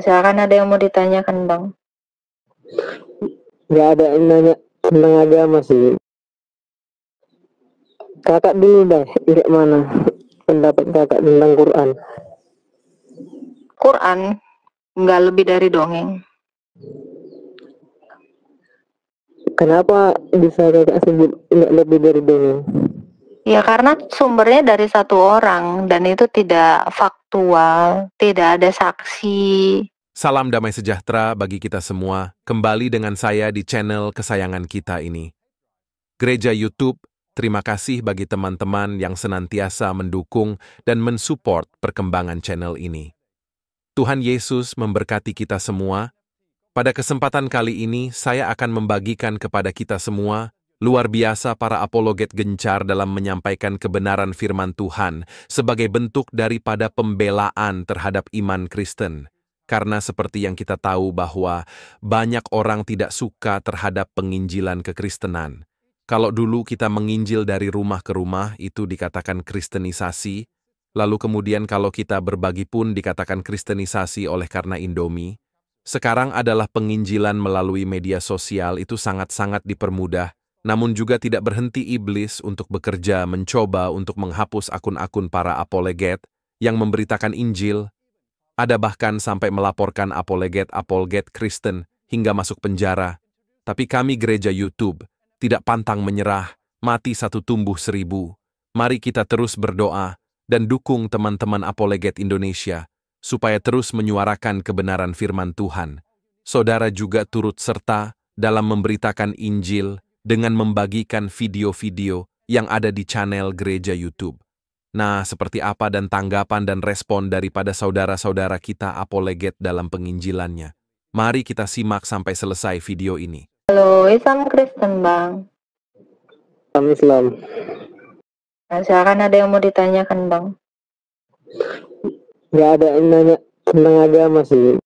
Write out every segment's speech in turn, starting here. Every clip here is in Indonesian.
Silakan, ada yang mau ditanyakan, Bang? Nggak ada yang nanya tentang agama sih. Kakak dulu deh, gimana pendapat kakak tentang Quran? Quran nggak lebih dari dongeng. Kenapa bisa kakak sebut nggak lebih dari dongeng? Ya karena sumbernya dari satu orang dan itu tidak faktual, tidak ada saksi. Salam damai sejahtera bagi kita semua, kembali dengan saya di channel kesayangan kita ini. Gereja YouTube, terima kasih bagi teman-teman yang senantiasa mendukung dan mensupport perkembangan channel ini. Tuhan Yesus memberkati kita semua. Pada kesempatan kali ini, saya akan membagikan kepada kita semua, luar biasa para apologet gencar dalam menyampaikan kebenaran firman Tuhan sebagai bentuk daripada pembelaan terhadap iman Kristen. Karena seperti yang kita tahu bahwa banyak orang tidak suka terhadap penginjilan kekristenan. Kalau dulu kita menginjil dari rumah ke rumah, itu dikatakan kristenisasi. Lalu kemudian kalau kita berbagi pun dikatakan kristenisasi oleh karena Indomie. Sekarang adalah penginjilan melalui media sosial itu sangat-sangat dipermudah, namun juga tidak berhenti iblis untuk bekerja mencoba untuk menghapus akun-akun para apologet yang memberitakan Injil. Ada bahkan sampai melaporkan apologet Kristen hingga masuk penjara. Tapi kami gereja YouTube tidak pantang menyerah, mati satu tumbuh 1000. Mari kita terus berdoa dan dukung teman-teman apologet Indonesia supaya terus menyuarakan kebenaran firman Tuhan. Saudara juga turut serta dalam memberitakan Injil dengan membagikan video-video yang ada di channel gereja YouTube. Nah, seperti apa dan tanggapan dan respon daripada saudara-saudara kita apologet dalam penginjilannya? Mari kita simak sampai selesai video ini. Halo, Islam Kristen, Bang. Islam. Silakan, ada yang mau ditanyakan, Bang? Nggak ada yang nanya tentang agama sih.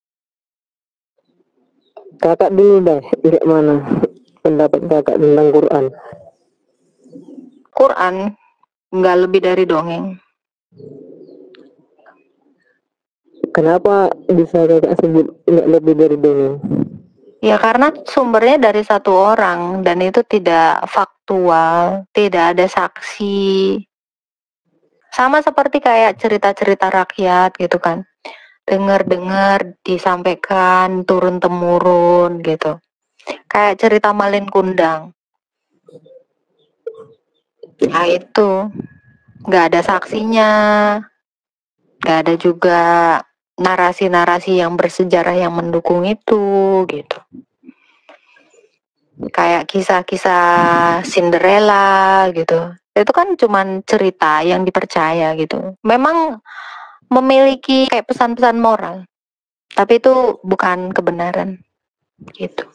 Kakak dulu deh, gimana pendapat kakak tentang Quran? Quran nggak lebih dari dongeng. Kenapa bisa kakak sebut nggak lebih dari dongeng? Ya karena sumbernya dari satu orang dan itu tidak faktual, tidak ada saksi. Sama seperti kayak cerita-cerita rakyat gitu kan. Dengar-dengar disampaikan turun-temurun gitu. Kayak cerita Malin Kundang. Nah itu nggak ada saksinya, nggak ada juga narasi-narasi yang bersejarah yang mendukung itu gitu. Kayak kisah-kisah Cinderella gitu. Itu kan cuman cerita yang dipercaya gitu. Memang memiliki kayak pesan-pesan moral, tapi itu bukan kebenaran gitu.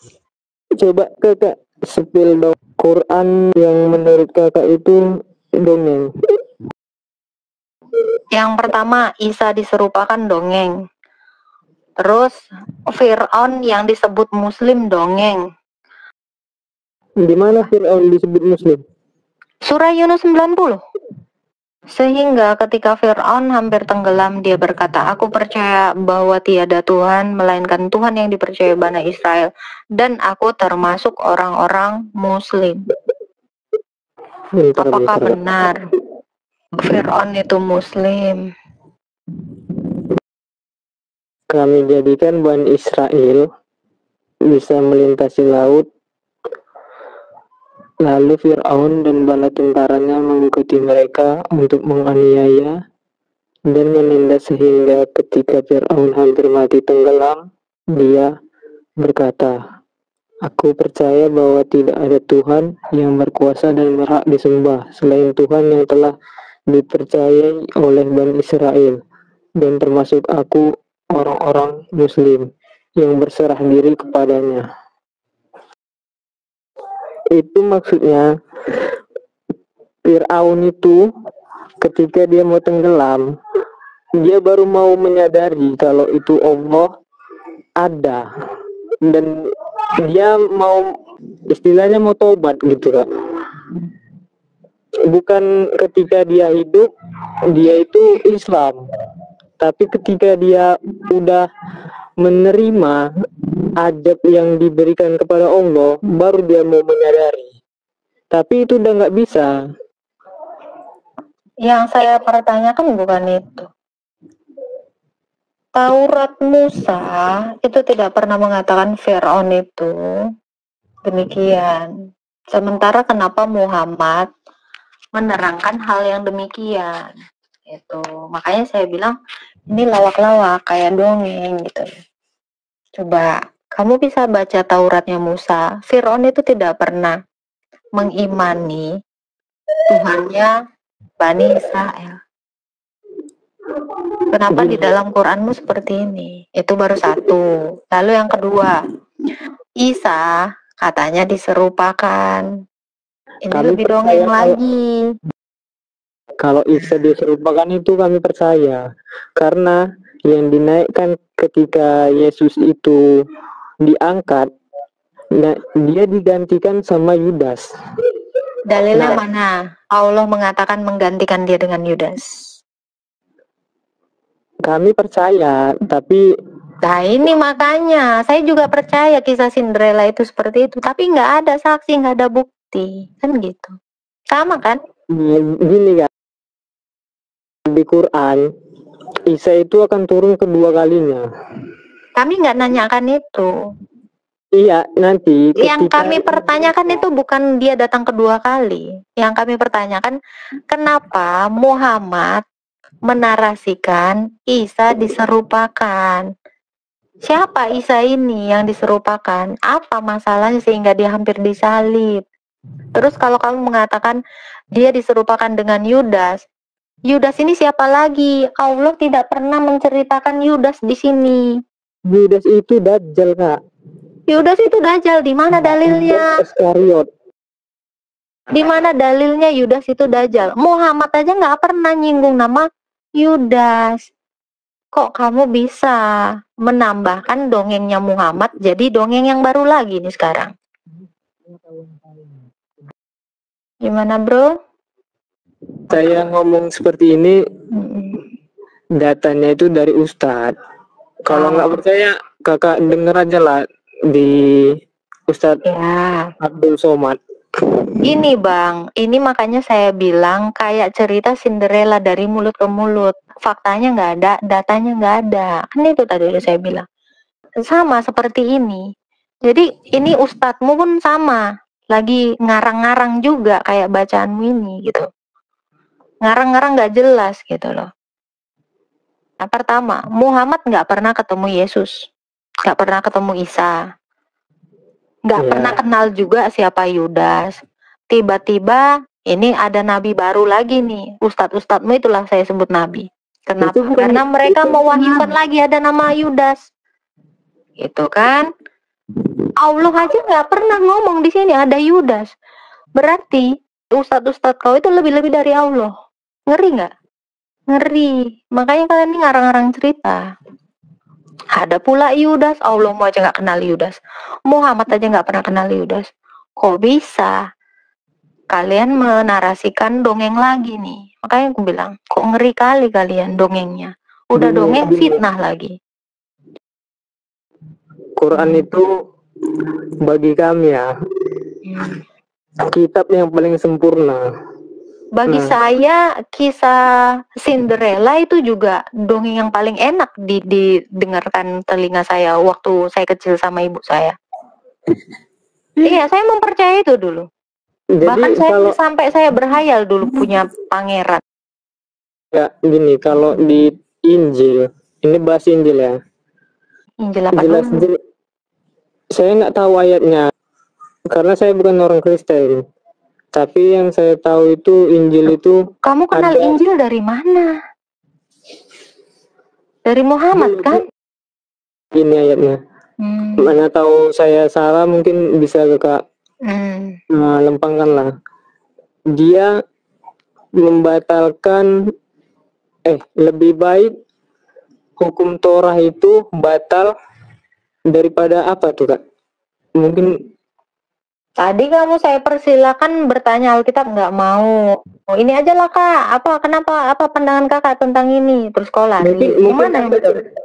Coba kakak spill dong Quran yang menurut kakak itu dongeng. Yang pertama, Isa diserupakan dongeng. Terus Fir'aun yang disebut muslim dongeng. Di mana Fir'aun disebut muslim? Surah Yunus 90. Sehingga ketika Fir'aun hampir tenggelam, dia berkata, aku percaya bahwa tiada Tuhan, melainkan Tuhan yang dipercaya Bani Israel, dan aku termasuk orang-orang muslim. Apakah benar Fir'aun itu muslim? Kami jadikan Bani Israel bisa melintasi laut, lalu Fir'aun dan bala tentaranya mengikuti mereka untuk menganiaya dan menindas sehingga ketika Fir'aun hampir mati tenggelam, dia berkata, aku percaya bahwa tidak ada Tuhan yang berkuasa dan berhak disembah selain Tuhan yang telah dipercayai oleh Bani Israel, dan termasuk aku orang-orang muslim yang berserah diri kepadanya. Itu maksudnya Fir'aun itu ketika dia mau tenggelam, dia baru mau menyadari kalau itu Allah ada, dan dia mau istilahnya mau tobat gitu kan. Bukan ketika dia hidup dia itu Islam, tapi ketika dia udah menerima adab yang diberikan kepada Allah, baru dia mau menyadari. Tapi itu udah nggak bisa. Yang saya pertanyakan bukan itu. Taurat Musa itu tidak pernah mengatakan Firaun itu demikian. Sementara kenapa Muhammad menerangkan hal yang demikian? Itu makanya saya bilang ini lawak-lawak kayak dongeng gitu. Coba kamu bisa baca Tauratnya Musa. Firaun itu tidak pernah mengimani Tuhannya Bani Israel. Kenapa di dalam Quranmu seperti ini? Itu baru satu. Lalu yang kedua, Isa katanya diserupakan. Ini Kami lebih percaya dongeng lagi. Kalau Isa diserupakan itu kami percaya. Karena yang dinaikkan ketika Yesus itu diangkat, nah, dia digantikan sama Yudas. Dalilnya mana? Allah mengatakan menggantikan dia dengan Yudas. Kami percaya, tapi Nah ini makanya saya juga percaya kisah Cinderella itu seperti itu, tapi nggak ada saksi, nggak ada bukti, kan gitu. Sama kan? gini kan, di Quran Isa itu akan turun kedua kalinya. Kami nggak nanyakan itu. Iya, nanti Yang ketika kami pertanyakan itu bukan dia datang kedua kali. Yang kami pertanyakan kenapa Muhammad menarasikan Isa diserupakan. Siapa Isa ini yang diserupakan? Apa masalahnya sehingga dia hampir disalib? Terus kalau kamu mengatakan dia diserupakan dengan Yudas, Yudas ini siapa lagi? Allah tidak pernah menceritakan Yudas di sini. Yudas itu Dajjal, Kak. Yudas itu Dajjal. Di mana dalilnya? Iskariot. Di mana dalilnya Yudas itu Dajjal? Muhammad aja nggak pernah nyinggung nama Yudas. Kok kamu bisa menambahkan dongengnya Muhammad jadi dongeng yang baru lagi nih sekarang? Gimana bro? Saya ngomong seperti ini, datanya itu dari Ustadz. Kalau nggak percaya, kakak denger aja lah di Ustadz Ya. Abdul Somad. Ini bang, ini makanya saya bilang kayak cerita Cinderella dari mulut ke mulut. Faktanya nggak ada, datanya nggak ada. Kan itu tadi udah saya bilang. Sama seperti ini. Jadi ini ustadzmu pun sama. Lagi ngarang-ngarang juga kayak bacaanmu ini gitu. Ngarang-ngarang nggak jelas gitu loh. Yang pertama, Muhammad nggak pernah ketemu Yesus. Nggak pernah ketemu Isa. Nggak pernah kenal juga siapa Yudas. Tiba-tiba ini ada nabi baru lagi nih. Ustadz-ustadzmu itulah saya sebut nabi. Kenapa? Karena mereka mewahyukan lagi ada nama Yudas. Itu kan? Allah aja nggak pernah ngomong di sini ada Yudas. Berarti ustadz-ustadz kau itu lebih-lebih dari Allah. Ngeri nggak? Ngeri. Makanya kalian ini ngarang-ngarang cerita. Ada pula Yudas. Allah mau aja nggak kenal Yudas. Muhammad aja nggak pernah kenal Yudas. Kok bisa? Kalian menarasikan dongeng lagi nih. Makanya aku bilang, kok ngeri kali kalian dongengnya. Udah dongeng fitnah lagi. Quran itu bagi kami ya, kitab yang paling sempurna. Bagi saya kisah Cinderella itu juga dongeng yang paling enak didengarkan telinga saya waktu saya kecil sama ibu saya. Iya, saya mempercayai itu dulu. Jadi, bahkan saya sampai saya berhayal dulu punya pangeran. Ya gini, kalau di Injil, ini bahas Injil ya. Injil apa dulu? Saya nggak tahu ayatnya, karena saya bukan orang Kristen. Tapi yang saya tahu itu Injil itu. Kamu kenal Injil dari mana? Dari Muhammad kan? Ini ayatnya. Mana tahu saya salah, mungkin bisa kakak lempangkan lah. Dia membatalkan, lebih baik hukum Torah itu batal daripada apa tuh kak? Mungkin Tadi kamu saya persilakan bertanya Alkitab, nggak mau. Oh, ini aja lah Kak, kenapa, apa pandangan Kakak tentang ini? Terus kau lari. Gimana?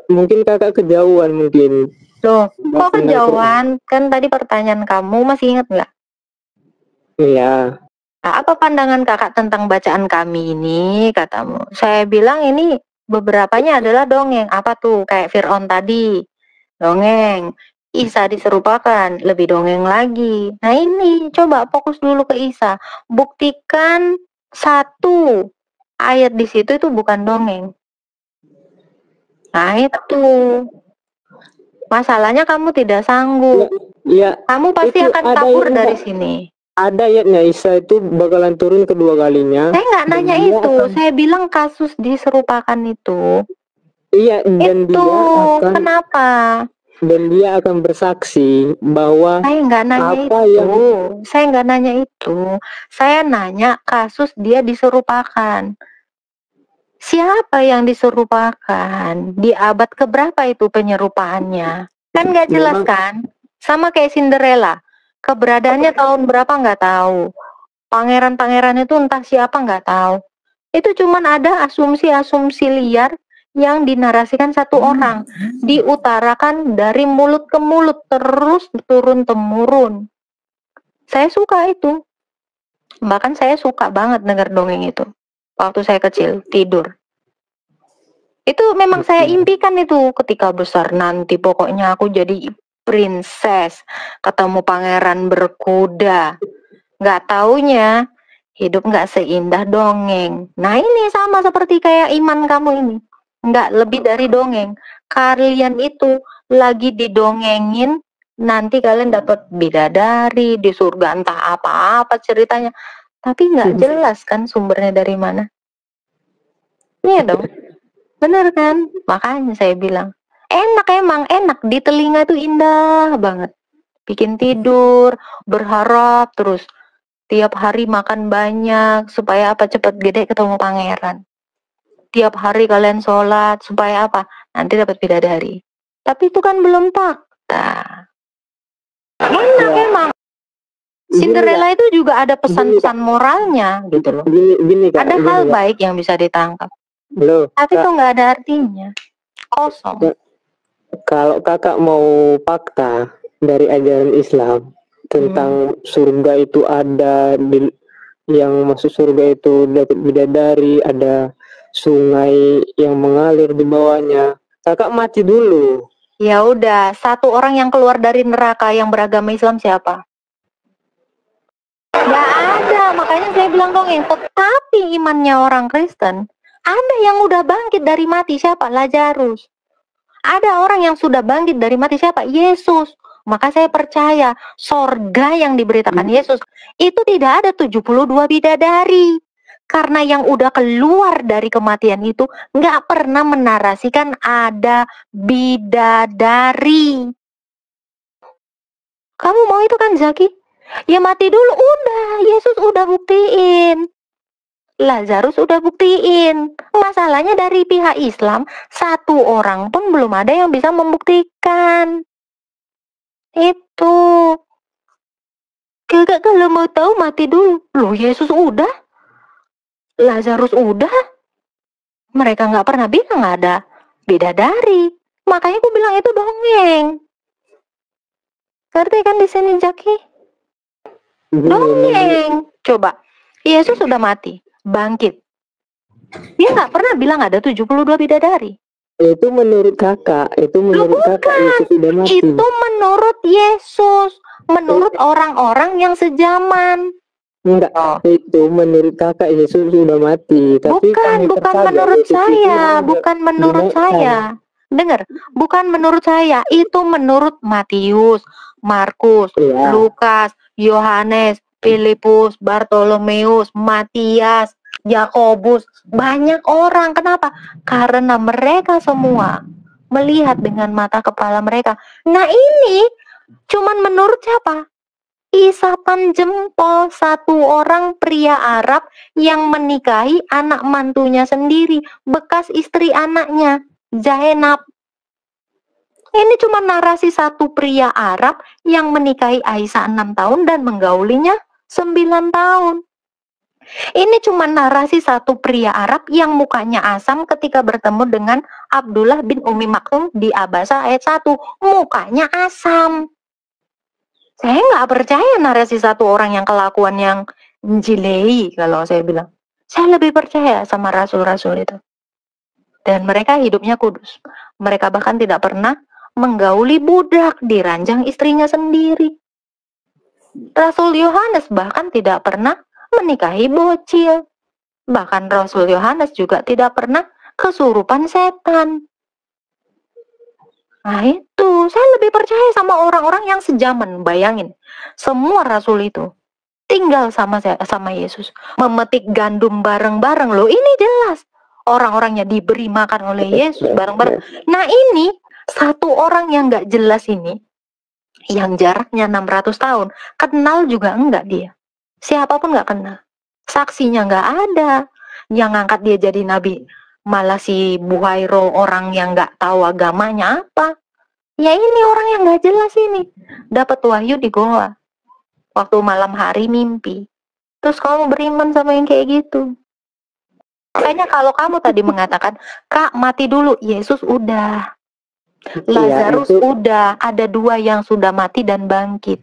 Mungkin kakak kejauhan mungkin. Loh, kok kejauhan? Kan tadi pertanyaan kamu, masih ingat nggak? Iya. Nah, apa pandangan Kakak tentang bacaan kami ini, katamu? Saya bilang ini beberapanya adalah dongeng. Apa tuh? Kayak Fir'aun tadi, dongeng. Isa diserupakan, lebih dongeng lagi. Nah ini, coba fokus dulu ke Isa. Buktikan satu ayat di situ itu bukan dongeng. Nah itu. Masalahnya kamu tidak sanggup. Ya, kamu pasti akan kabur dari sini. Ada ayatnya Isa itu bakalan turun kedua kalinya. Saya nggak nanya itu. Saya bilang kasus diserupakan itu. Iya, dan itu dia akan, kenapa? Dan dia akan bersaksi bahwa saya nggak nanya saya nggak nanya itu. Saya nanya kasus dia diserupakan. Siapa yang diserupakan? Di abad keberapa itu penyerupaannya? Kan nggak jelas kan? Sama kayak Cinderella. Keberadaannya tahun berapa nggak tahu. Pangeran-pangeran itu entah siapa nggak tahu. Itu cuman ada asumsi-asumsi liar yang dinarasikan satu orang, diutarakan dari mulut ke mulut, terus turun-temurun. Saya suka itu. Bahkan saya suka banget dengar dongeng itu. Waktu saya kecil, tidur. Itu memang saya impikan itu ketika besar nanti. Pokoknya aku jadi princess, ketemu pangeran berkuda. Nggak taunya, hidup nggak seindah dongeng. Nah ini sama seperti kayak iman kamu ini. Nggak lebih dari dongeng. Kalian itu lagi didongengin, nanti kalian dapat bidadari di surga, entah apa-apa ceritanya. Tapi nggak jelas kan sumbernya dari mana. Iya dong. Bener kan? Makanya saya bilang, enak di telinga tuh indah banget. Bikin tidur, berharap terus. Tiap hari makan banyak supaya apa, cepat gede ketemu pangeran. Tiap hari kalian sholat supaya apa, nanti dapat bidadari. Tapi itu kan belum fakta. Enak emang. Cinderella itu juga ada pesan-pesan moralnya gitu loh. Ada hal baik yang bisa ditangkap. Tapi itu nggak ada artinya. Kosong. Kalau kakak mau fakta dari ajaran Islam tentang surga itu ada, yang masuk surga itu dapat bidadari, ada sungai yang mengalir di bawahnya, kakak mati dulu. Ya udah, satu orang yang keluar dari neraka yang beragama Islam siapa? Gak ada, makanya saya bilang dongeng. Tetapi imannya orang Kristen, ada yang udah bangkit dari mati, siapa? Lazarus. Ada orang yang sudah bangkit dari mati, siapa? Yesus. Maka saya percaya sorga yang diberitakan Yesus itu tidak ada 72 bidadari. Karena yang udah keluar dari kematian itu nggak pernah menarasikan ada bidadari. Kamu mau itu kan Zaki? Ya mati dulu, udah. Yesus udah buktiin. Lazarus udah buktiin. Masalahnya dari pihak Islam, satu orang pun belum ada yang bisa membuktikan. Itu. Kakak kalau mau tahu mati dulu. Loh, Yesus udah. Lazarus udah. Mereka nggak pernah bilang ada bidadari. Makanya aku bilang itu dongeng. Ngerti kan di sini Jaki? Dongeng. Coba. Yesus sudah mati, bangkit. Dia nggak pernah bilang ada 72 bidadari. Itu menurut kakak, kakak Yesus sudah mati. Itu menurut Yesus, menurut orang-orang yang sejaman. Enggak, itu menurut kakak Yesus sudah mati. Tapi bukan menurut saya, bukan menurut saya. Dengar, bukan menurut saya, itu menurut Matius, Markus, Lukas, Yohanes, Filipus, Bartolomeus, Matias, Yakobus, banyak orang. Kenapa? Karena mereka semua melihat dengan mata kepala mereka. Nah ini cuman menurut siapa? Isapan jempol satu orang pria Arab yang menikahi anak mantunya sendiri, bekas istri anaknya, Zainab. Ini cuma narasi satu pria Arab yang menikahi Aisyah 6 tahun dan menggaulinya 9 tahun. Ini cuma narasi satu pria Arab yang mukanya asam ketika bertemu dengan Abdullah bin Umi Maktum di Abasa ayat 1. Mukanya asam. Saya nggak percaya narasi satu orang yang kelakuan yang menjilei, kalau saya bilang. Saya lebih percaya sama rasul-rasul itu. Dan mereka hidupnya kudus. Mereka bahkan tidak pernah menggauli budak di ranjang istrinya sendiri. Rasul Yohanes bahkan tidak pernah menikahi bocil. Bahkan Rasul Yohanes juga tidak pernah kesurupan setan. Nah itu, saya lebih percaya sama orang-orang yang sejaman. Bayangin, semua rasul itu tinggal sama Yesus, memetik gandum bareng-bareng loh. Ini jelas orang-orangnya diberi makan oleh Yesus bareng-bareng. Nah ini satu orang yang nggak jelas ini, yang jaraknya 600 tahun, kenal juga enggak dia. Siapapun nggak kenal, saksinya nggak ada. Yang ngangkat dia jadi nabi malah si Buhairo, orang yang nggak tahu agamanya apa. Ya ini orang yang nggak jelas ini, dapat wahyu di goa waktu malam hari mimpi. Terus kamu beriman sama yang kayak gitu? Makanya kalau kamu tadi mengatakan, Kak mati dulu, Yesus udah, Lazarus udah, ada 2 yang sudah mati dan bangkit.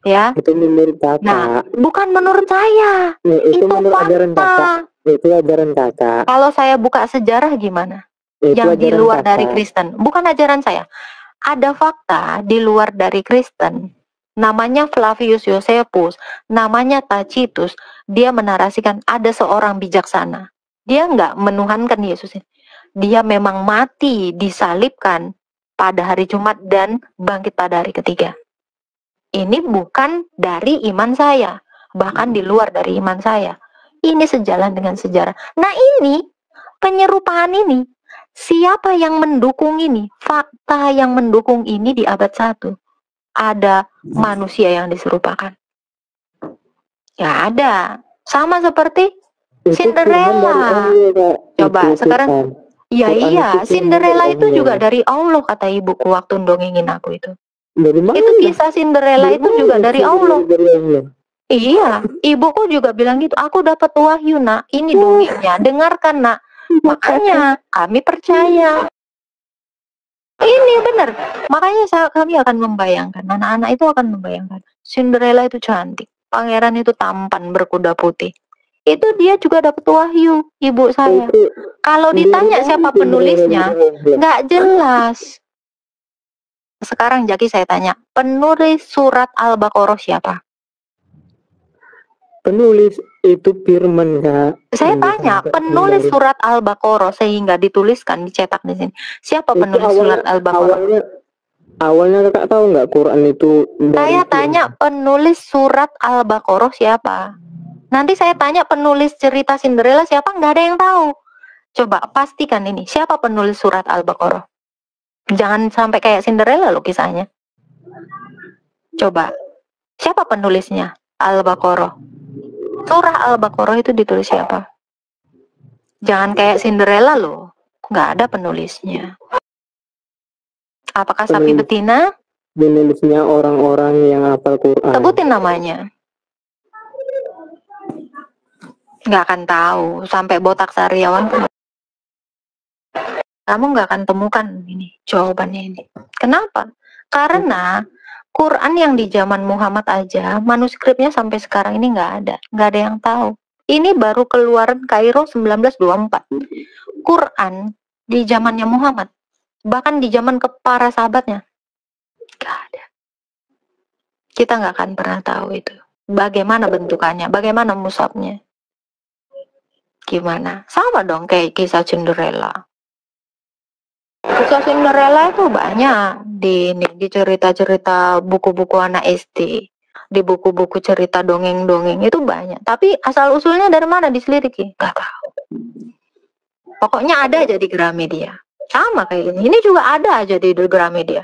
Ya. Itu menurut kakak. Nah, bukan menurut saya. Ya, itu menurut fakta. ajaran kakak. Itu ajaran kakak. Kalau saya buka sejarah gimana? Itu yang di luar kakak. dari Kristen. Bukan ajaran saya. Ada fakta di luar dari Kristen. Namanya Flavius Josephus, namanya Tacitus. Dia menarasikan ada seorang bijaksana. Dia nggak menuhankan Yesus. Dia memang mati, disalibkan pada hari Jumat dan bangkit pada hari ketiga. Ini bukan dari iman saya, bahkan di luar dari iman saya. Ini sejalan dengan sejarah. Nah ini, penyerupaan ini, siapa yang mendukung ini? Fakta yang mendukung ini di abad 1. Ada manusia yang diserupakan. Ya ada. Sama seperti Cinderella. Coba sekarang. Ya iya, Cinderella itu juga dari Allah, kata ibuku waktu dongengin aku itu. Itu kisah Cinderella itu juga dari Allah. Iya, ibuku juga bilang gitu. Aku dapat wahyu nak, ini dongengnya, dengarkan nak. Makanya kami percaya. Ini benar. Makanya kami akan membayangkan, anak-anak itu akan membayangkan Cinderella itu cantik, pangeran itu tampan berkuda putih. Itu dia juga dapat wahyu, ibu saya. Kalau ditanya siapa penulisnya, nggak jelas. Sekarang Jaki saya tanya, penulis surat Al-Baqarah siapa? Penulis itu firman, Kak. Saya tanya, penulis surat Al-Baqarah sehingga dituliskan, dicetak di sini. Siapa penulis surat Al-Baqarah? Awalnya Kakak tahu nggak Quran itu? Saya tanya penulis surat Al-Baqarah siapa? Nanti saya tanya penulis cerita Cinderella siapa? Nggak ada yang tahu. Coba pastikan ini, siapa penulis surat Al-Baqarah? Jangan sampai kayak Cinderella loh kisahnya. Coba, siapa penulisnya? Al-Baqarah. Surah Al-Baqarah itu ditulis siapa? Jangan kayak Cinderella loh, nggak ada penulisnya. Apakah sapi betina? Penulisnya orang-orang yang hafal Quran. Sebutin namanya. Nggak akan tahu, sampai botak sariawan pun kamu nggak akan temukan ini jawabannya ini. Kenapa? Karena Quran yang di zaman Muhammad aja, manuskripnya sampai sekarang ini nggak ada yang tahu. Ini baru keluaran Kairo 1924. Quran di zamannya Muhammad, bahkan di zaman para sahabatnya, nggak ada. Kita nggak akan pernah tahu itu. Bagaimana bentukannya, bagaimana mushafnya, gimana? Sama dong kayak kisah Cinderella. Kisah Cinderella itu banyak di cerita-cerita buku-buku anak SD, di buku-buku cerita dongeng-dongeng itu banyak. Tapi asal usulnya dari mana diselidiki? Gak tahu. Pokoknya ada aja di Gramedia. Sama kayak ini. Ini juga ada aja di Gramedia.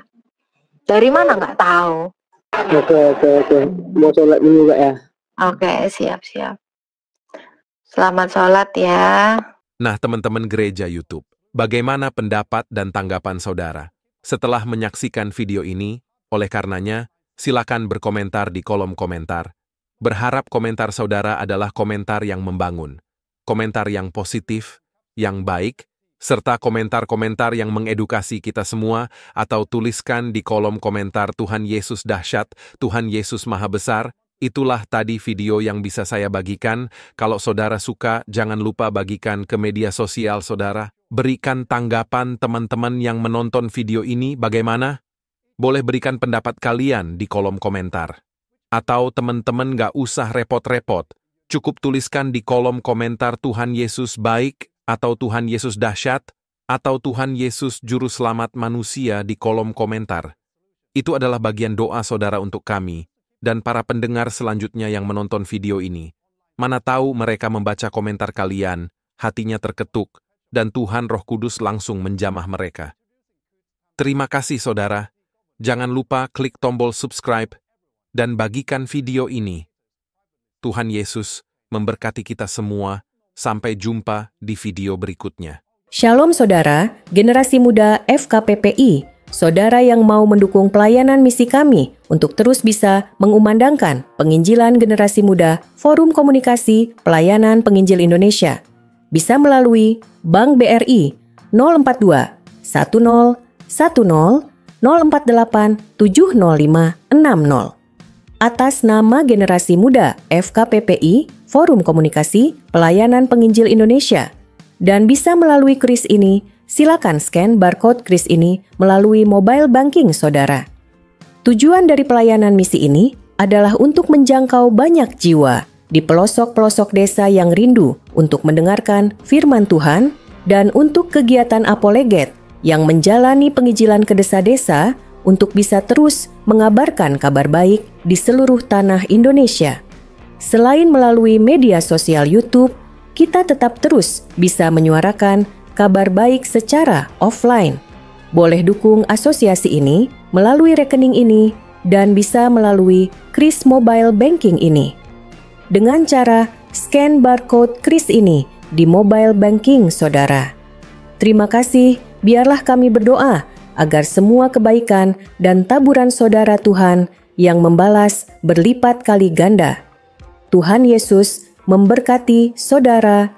Dari mana nggak tahu. Oke. Mau sholat dulu Kak ya? Oke, siap. Selamat sholat ya. Nah, teman-teman gereja YouTube, bagaimana pendapat dan tanggapan saudara? setelah menyaksikan video ini. Oleh karenanya, silakan berkomentar di kolom komentar. Berharap komentar saudara adalah komentar yang membangun, komentar yang positif, yang baik, serta komentar-komentar yang mengedukasi kita semua, atau tuliskan di kolom komentar Tuhan Yesus dahsyat, Tuhan Yesus maha besar. Itulah tadi video yang bisa saya bagikan. Kalau saudara suka, jangan lupa bagikan ke media sosial saudara. Berikan tanggapan teman-teman yang menonton video ini bagaimana? Boleh berikan pendapat kalian di kolom komentar. Atau teman-teman gak usah repot-repot, cukup tuliskan di kolom komentar Tuhan Yesus baik, atau Tuhan Yesus dahsyat, atau Tuhan Yesus juru selamat manusia di kolom komentar. Itu adalah bagian doa saudara untuk kami, dan para pendengar selanjutnya yang menonton video ini. Mana tahu mereka membaca komentar kalian, hatinya terketuk, dan Tuhan Roh Kudus langsung menjamah mereka. Terima kasih saudara. Jangan lupa klik tombol subscribe dan bagikan video ini. Tuhan Yesus memberkati kita semua. Sampai jumpa di video berikutnya. Shalom saudara, generasi muda FKPPI, saudara yang mau mendukung pelayanan misi kami untuk terus bisa mengumandangkan penginjilan generasi muda Forum Komunikasi Pelayanan Penginjil Indonesia. Bisa melalui Bank BRI 042 10 10 048 705 60. Atas nama Generasi Muda FKPPI, Forum Komunikasi Pelayanan Penginjil Indonesia. Dan bisa melalui kris ini, silakan scan barcode kris ini melalui mobile banking saudara. Tujuan dari pelayanan misi ini adalah untuk menjangkau banyak jiwa di pelosok-pelosok desa yang rindu untuk mendengarkan firman Tuhan dan untuk kegiatan apoleget yang menjalani penginjilan ke desa-desa untuk bisa terus mengabarkan kabar baik di seluruh tanah Indonesia. Selain melalui media sosial YouTube, kita tetap terus bisa menyuarakan kabar baik secara offline. Boleh dukung asosiasi ini melalui rekening ini dan bisa melalui kris mobile banking ini. Dengan cara scan barcode kris ini di mobile banking saudara. Terima kasih. Biarlah kami berdoa agar semua kebaikan dan taburan saudara Tuhan yang membalas berlipat kali ganda. Tuhan Yesus memberkati saudara